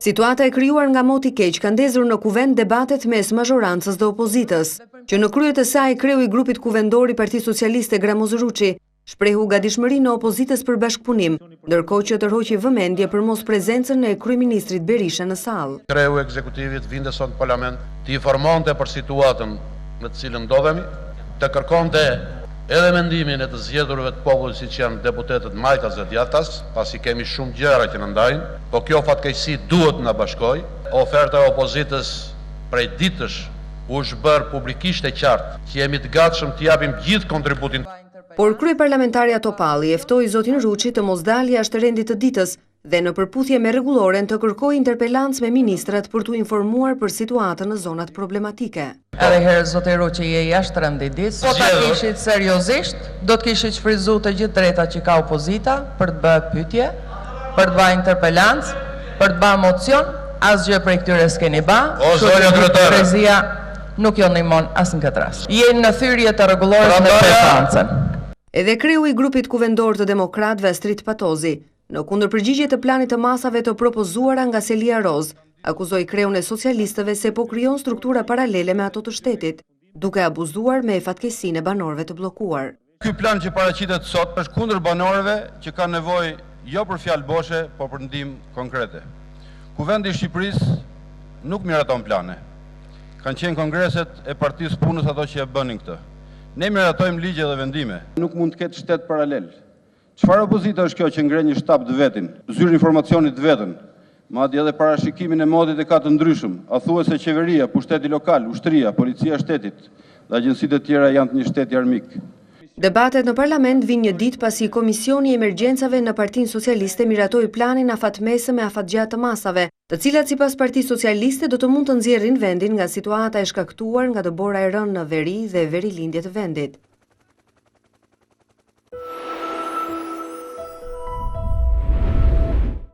Situata e krijuar nga moti keq ka ndezur në kuvend debatet mes mazhorancës dhe opozitës, që në krye të saj kreu i grupit kuvendor i Partisë Socialiste Gramoz Ruçi shprehu gatishmërinë e opozitës për bashkëpunim, ndërkohë që tërhoqi vëmendje për mos prezencën e kryeministrit Berisha në sallë. Kreu i ekzekutivit vinte sot në parlament të informonte për situatën në të cilën ndodhemi, të kërkonte edhe mendimin e të zgjedhurëve të popullit siç janë deputetët Majtas dhe Djathtas, pasi kemi shumë gjëra që na ndajnë, po kjo fatkeqësi duhet na bashkojë. Oferta e opozitës prej ditësh u zhbër publikisht e qartë që jemi të gatshëm të japim gjithë kontributin. Por kryeparlamentaria Topalli e ftoi zotin Ruçi të mos dalë jashtë rendit të ditës dhe në përputhje me rregulloren të kërkojë interpelancë me ministrat për t'u informuar për situatën në zonat problematike. Edhe herë zoti Ruçi je jashtë rendit ditës. Po ta kishit seriozisht, do të kishit shfryzuar të gjithë drejtat që ka opozita për të bërë pyetje, për të bërë interpelancë, për të bërë mocion, asgjë prej këtyre s'keni bë. O zonja kryetare, prezia nuk jo ndihmon as në këtë rast. Jeni në thyrje të rregullore në preferancën. Edhe kreu i grupit kuvendor të demokratëve Astrid Patozi, në kundërpërgjigje të planit të masave të propozuara nga Selia Roz, akuzoi kreun e socialistëve se po krijon struktura paralele me ato të shtetit, duke abuzuar me fatkeqësinë e banorëve të bllokuar. Ky plan që paraqitet sot është kundër banorëve që kanë nevojë jo për fjalë boshe, por për ndihmë konkrete. Kuvendi i Shqipërisë nuk miraton plane. Kanë qenë kongreset e Partisë Punës ato që e bënin këtë. Ne miratojmë ligje dhe vendime. Nuk mund të ketë shtet paralel. Çfarë opozita është kjo që ngre një shtab të vetin, zyrë informacionit të vetën, madje edhe parashikimin e modit e ka të ndryshëm, a thuhet se qeveria, pushteti lokal, ushtria, policia e shtetit dhe agjencitë e tjera janë të një shteti armik. Debatet në parlament vinë një ditë pasi Komisioni i Emergjencave në Partinë Socialiste miratoi planin afatmesë me afatgjatë të masave, të cilat sipas Partisë Socialiste do të mund të nxjerrin vendin nga situata e shkaktuar nga dëbora e rënë në veri dhe verilindje të vendit.